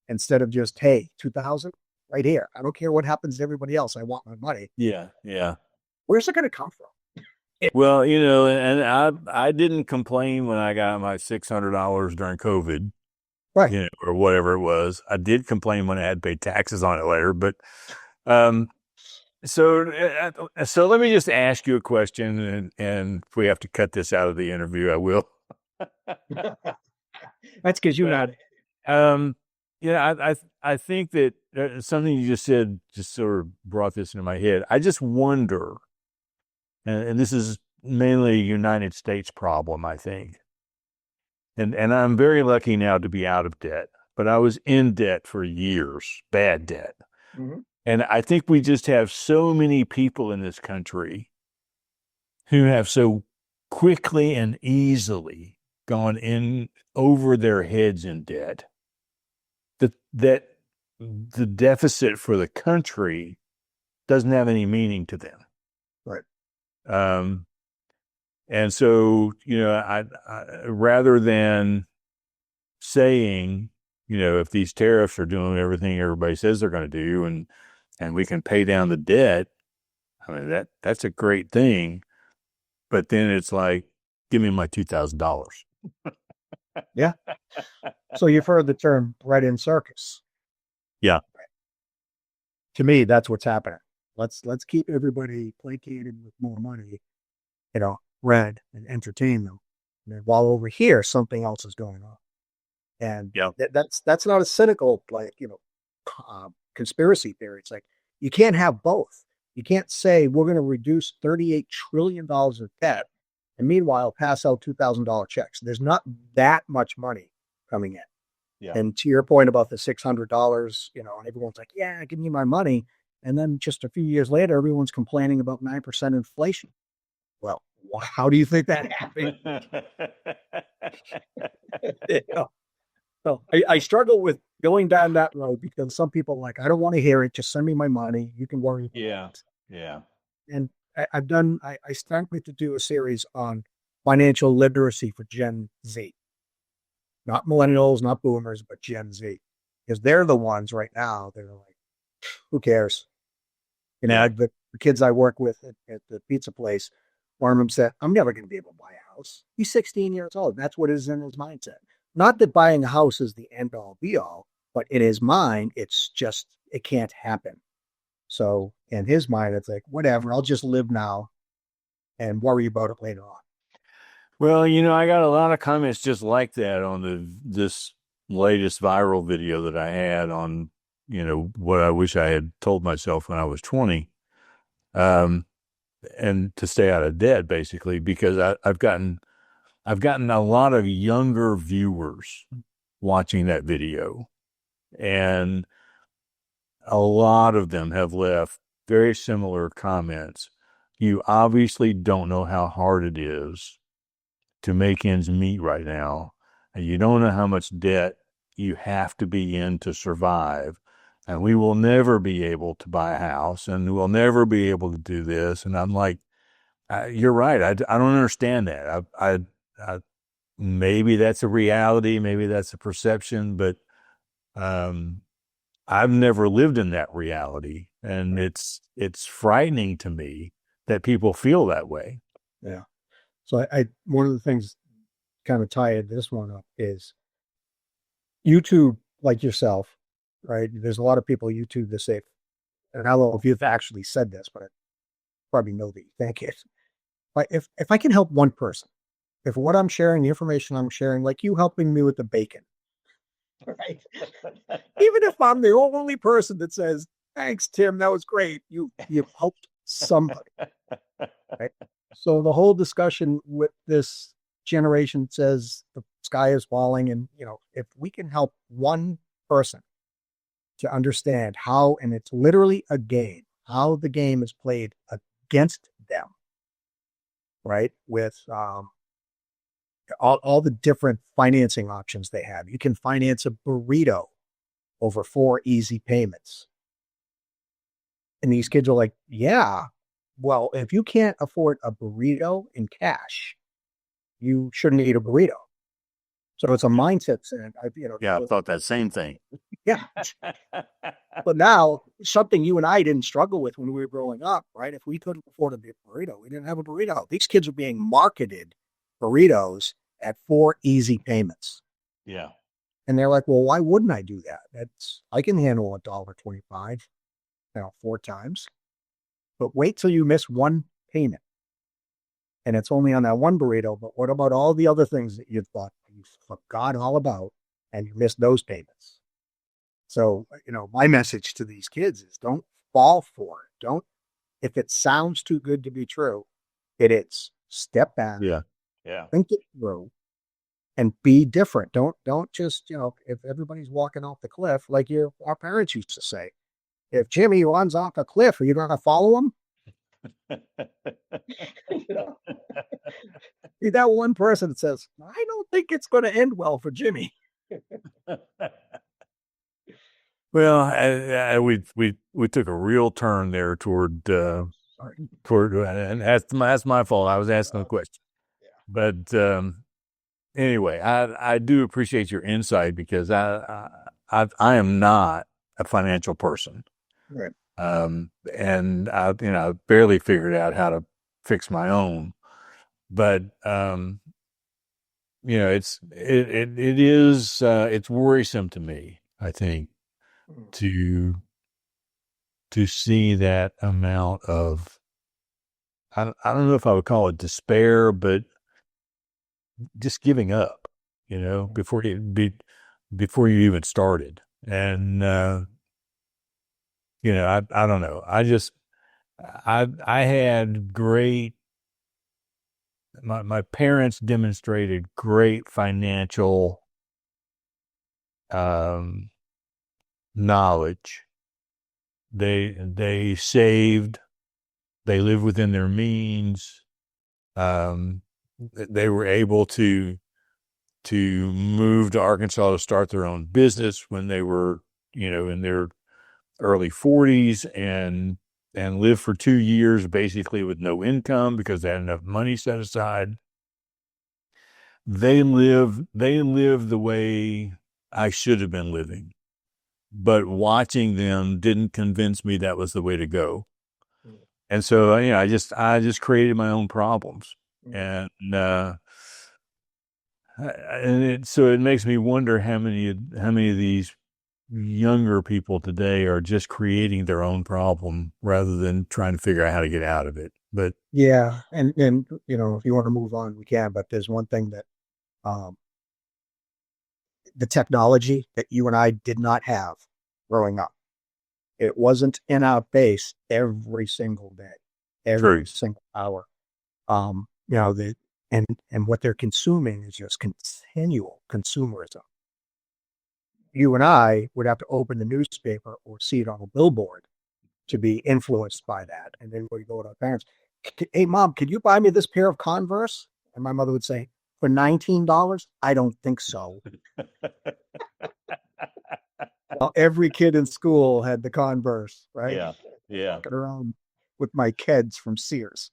instead of just, hey, 2,000 right here. I don't care what happens to everybody else. I want my money. Yeah. Yeah. Where's it going to come from? Well, and I didn't complain when I got my $600 during COVID, Right. or whatever it was. I did complain when I had to pay taxes on it later, but so let me just ask you a question, and if we have to cut this out of the interview, I will. That's because you're not. I think that something you just said just sort of brought this into my head. I just wonder, and this is mainly a United States problem, I think. And I'm very lucky now to be out of debt, but I was in debt for years, bad debt. Mhm. And I think we just have so many people in this country who have so quickly and easily gone in over their heads in debt that the deficit for the country doesn't have any meaning to them. Right. And so, I rather than saying, if these tariffs are doing everything everybody says they're going to do, and we can pay down the debt, I mean, that's a great thing. But then it's like, give me my $2,000. Yeah. So you've heard the term bread in circus. Yeah. To me, that's what's happening. Let's keep everybody placated with more money, read and entertain them. And then while over here, something else is going on. And that's not a cynical, conspiracy theory. It's like, you can't have both. You can't say we're going to reduce $38 trillion of debt and meanwhile pass out $2,000 checks. There's not that much money coming in. Yeah. And to your point about the $600, and everyone's like, yeah, give me my money. And then just a few years later, everyone's complaining about 9% inflation. Well, how do you think that happened? So I struggle with going down that road because some people are like, I don't want to hear it. Just send me my money. You can worry about it. Yeah. And I started to do a series on financial literacy for Gen Z. Not millennials, not boomers, but Gen Z. Because they're the ones right now that are like, who cares? The kids I work with at the pizza place, one of them said, I'm never going to be able to buy a house. He's 16 years old. That's what is in his mindset. Not that buying a house is the end all be all, but in his mind, it's just, it can't happen. So in his mind, it's like, whatever, I'll just live now and worry about it later on. Well, I got a lot of comments just like that on this latest viral video that I had on, what I wish I had told myself when I was 20, and to stay out of debt, basically, because I've gotten a lot of younger viewers watching that video, and a lot of them have left very similar comments. You obviously don't know how hard it is to make ends meet right now, and you don't know how much debt you have to be in to survive, and we will never be able to buy a house, and we'll never be able to do this. And I'm like, you're right. I don't understand that. I maybe that's a reality, maybe that's a perception, but I've never lived in that reality, and it's frightening to me that people feel that way. Yeah. So I one of the things kind of tie this one up is YouTube, like yourself, right? There's a lot of people YouTube this say, and I don't know if you've actually said this, but I probably know that you think it. But if I can help one person, if what I'm sharing, the information I'm sharing, like you helping me with the bacon, right? Even if I'm the only person that says, "Thanks, Tim, that was great," you've helped somebody, right? So the whole discussion with this generation says the sky is falling, and if we can help one person to understand how, and it's literally a game, how the game is played against them, right? With all the different financing options they have. You can finance a burrito over 4 easy payments. And these kids are like, yeah, well, if you can't afford a burrito in cash, you shouldn't eat a burrito. So it's a mindset thing. Yeah, I thought that same thing. Yeah. But now, something you and I didn't struggle with when we were growing up, right? If we couldn't afford a burrito, we didn't have a burrito. These kids are being marketed burritos at 4 easy payments. Yeah. And they're like, well, why wouldn't I do that? I can handle $1.25, 4 times. But wait till you miss one payment. And it's only on that one burrito. But what about all the other things that you thought you forgot all about and you missed those payments? So, my message to these kids is don't fall for it. If it sounds too good to be true, it is. Step back. Yeah. Yeah. Think it through and be different. Don't just, if everybody's walking off the cliff, like our parents used to say, if Jimmy runs off a cliff, are you going to follow him? Be that one person that says, I don't think it's going to end well for Jimmy. Well, we took a real turn there toward, and that's my fault. I was asking a question, but anyway, I do appreciate your insight because I am not a financial person, Right. and I barely figured out how to fix my own, but it's worrisome to me, I think, to see that amount of, I don't know if I would call it despair, but just giving up, before you even started. And, I don't know. I had my parents demonstrated great financial, knowledge. They saved, they lived within their means. They were able to move to Arkansas to start their own business when they were, in their early 40s and live for 2 years basically with no income because they had enough money set aside. They live the way I should have been living, but watching them didn't convince me that was the way to go. And so, I just created my own problems, and so it makes me wonder how many of these younger people today are just creating their own problem rather than trying to figure out how to get out of it. But yeah, and if you want to move on, we can. But there's one thing that the technology that you and I did not have growing up. It wasn't in our face every single day, every single hour. And what they're consuming is just continual consumerism. You and I would have to open the newspaper or see it on a billboard to be influenced by that. And then we go to our parents, hey, Mom, could you buy me this pair of Converse? And my mother would say, for $19? I don't think so. Well, every kid in school had the Converse, right? Yeah. Yeah. Walking around with my Keds from Sears.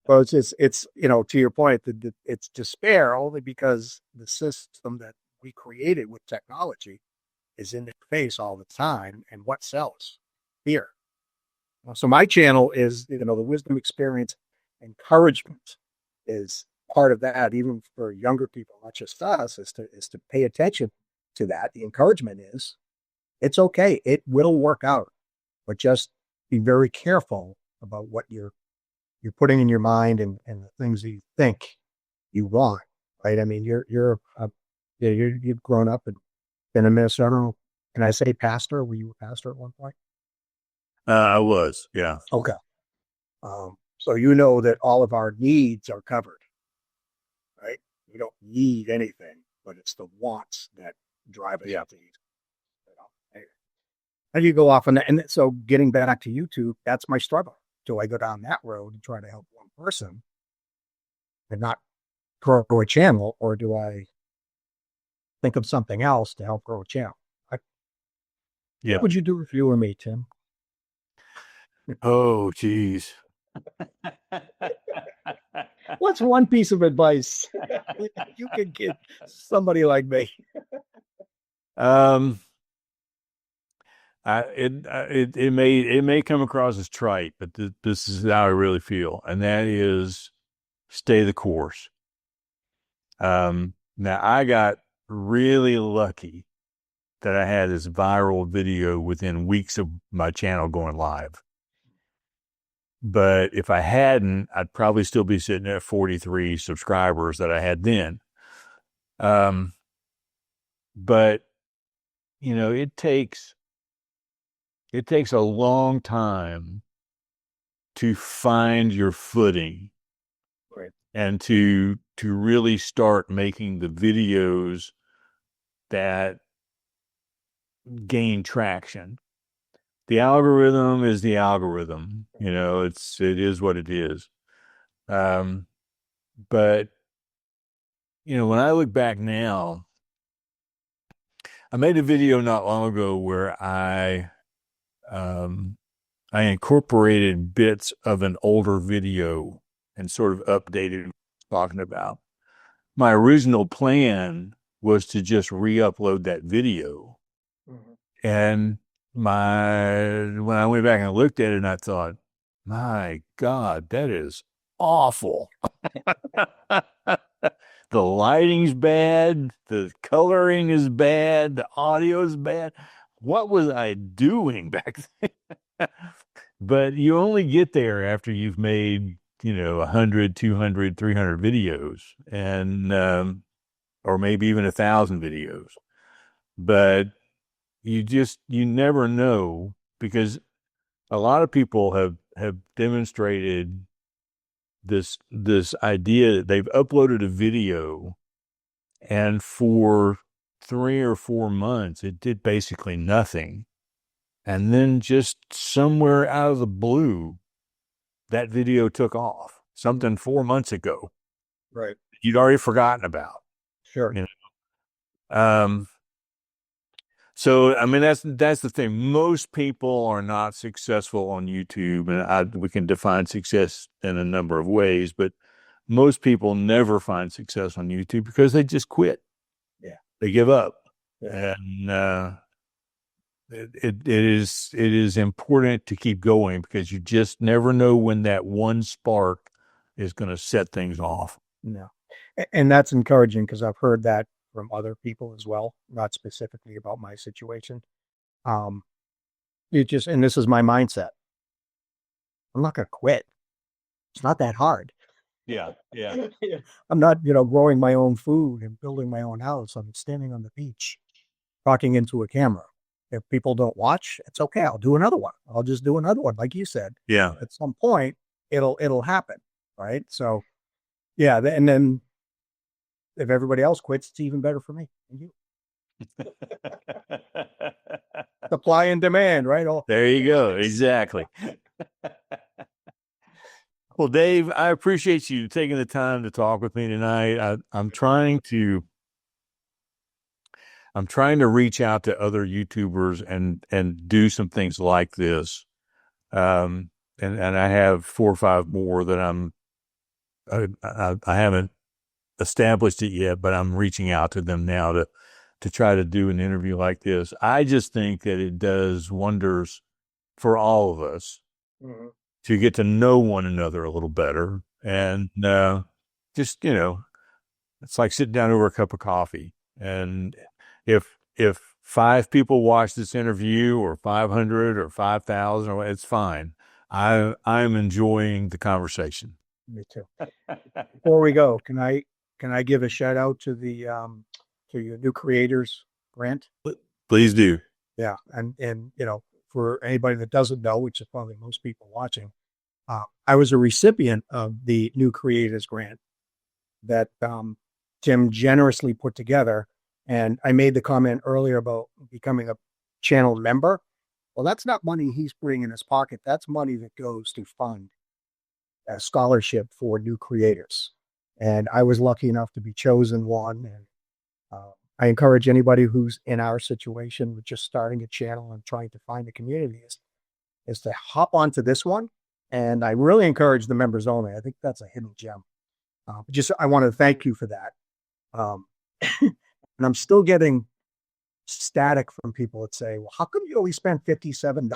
Well, it's to your point, that it's despair only because the system that we created with technology is in their face all the time. And what sells? Fear. So my channel is, the wisdom, experience, encouragement is part of that, even for younger people, not just us, is to pay attention to that. The encouragement is it's okay. It will work out, but just be very careful about what you're putting in your mind and the things that you think you want. Right? I mean, you've grown up and been a minister. I don't know. Can I say pastor? Were you a pastor at one point? I was, yeah. Okay. So you know that all of our needs are covered, right? We don't need anything, but it's the wants that drive us to eat. And you go off on that. And so getting back to YouTube, that's my struggle. Do I go down that road and try to help one person and not grow a channel, or do I think of something else to help grow a channel? What would you do if you were me, Tim? Oh, geez. What's one piece of advice you could give somebody like me? It may come across as trite, but this is how I really feel, and that is stay the course. Now I got really lucky that I had this viral video within weeks of my channel going live. But if I hadn't, I'd probably still be sitting at 43 subscribers that I had then. But it takes a long time to find your footing, right, and to really start making the videos that gain traction. The algorithm is the algorithm, it is what it is. But when I look back now, I made a video not long ago where I incorporated bits of an older video and sort of updated what I was talking about. My original plan was to just re-upload that video. Mm-hmm. And when I went back and looked at it, and I thought, my God, that is awful. The lighting's bad. The coloring is bad. The audio's bad. What was I doing back then? But you only get there after you've made, 100, 200, 300 videos, and, or maybe even 1,000 videos. But you never know, because a lot of people have demonstrated this idea that they've uploaded a video, and for 3 or 4 months, it did basically nothing. And then just somewhere out of the blue, that video took off. Something 4 months ago. Right. You'd already forgotten about. Sure. So, I mean, that's the thing. Most people are not successful on YouTube, and we can define success in a number of ways, but most people never find success on YouTube because they just quit. Yeah. They give up. Yeah. And it is important to keep going, because you just never know when that one spark is going to set things off. No. And that's encouraging, because I've heard that from other people as well, not specifically about my situation. And this is my mindset. I'm not going to quit. It's not that hard. Yeah. I'm not, growing my own food and building my own house. I'm standing on the beach, talking into a camera. If people don't watch, it's okay. I'll do another one. I'll just do another one. Like you said, Yeah. At some point it'll happen. Right. So yeah. And then if everybody else quits, it's even better for me and you. Supply and demand, right? There you go. Exactly. Well, Dave, I appreciate you taking the time to talk with me tonight. I'm trying to reach out to other YouTubers and do some things like this. And I have 4 or 5 more that I haven't established it yet, but I'm reaching out to them now to try to do an interview like this. I just think that it does wonders for all of us to get to know one another a little better. And just, it's like sitting down over a cup of coffee. And if 5 people watch this interview, or 500 or 5,000, it's fine. I'm enjoying the conversation. Me too. Before we go, can I give a shout out to the to your new creators grant? Please do. Yeah, and for anybody that doesn't know, which is probably most people watching, I was a recipient of the new creators grant that Tim generously put together. And I made the comment earlier about becoming a channel member. Well, that's not money he's putting in his pocket. That's money that goes to fund a scholarship for new creators. And I was lucky enough to be chosen one. And I encourage anybody who's in our situation with just starting a channel and trying to find a community is to hop onto this one. And I really encourage the members only. I think that's a hidden gem. I want to thank you for that. And I'm still getting static from people that say, well, how come you only spent $57?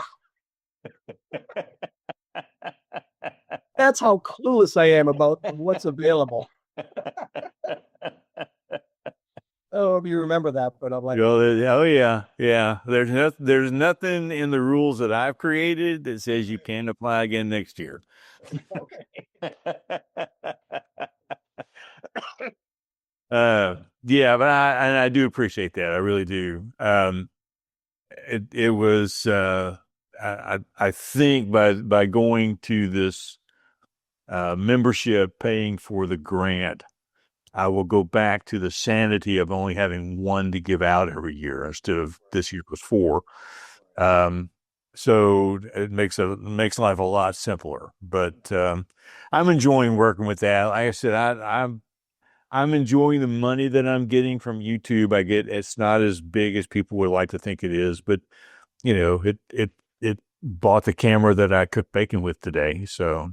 That's how clueless I am about what's available. Oh, you remember that, but I'm like, oh yeah. There's nothing in the rules that I've created that says you can't apply again next year. Yeah, but I do appreciate that. I really do. It was I think by going to this membership, paying for the grant, I will go back to the sanity of only having one to give out every year instead of this year was 4. So it makes life a lot simpler. But I'm enjoying working with that. Like I said, I'm enjoying the money that I'm getting from YouTube. It's not as big as people would like to think it is, but it bought the camera that I cooked bacon with today. So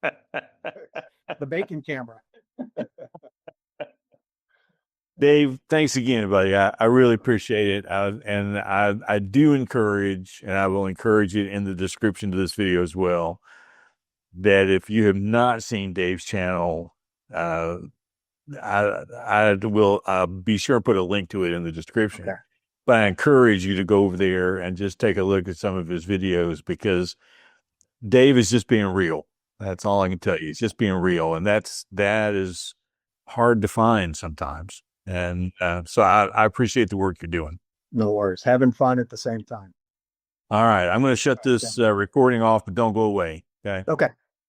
the bacon camera. Dave, thanks again, buddy. I really appreciate it. And I do encourage, and I will encourage it in the description to this video as well, that if you have not seen Dave's channel, I will be sure to put a link to it in the description. Okay. But I encourage you to go over there and just take a look at some of his videos, because Dave is just being real. That's all I can tell you. It's just being real. And that is hard to find sometimes. And so I appreciate the work you're doing. No worries. Having fun at the same time. All right. I'm going to shut this recording off, but don't go away. Okay. Okay.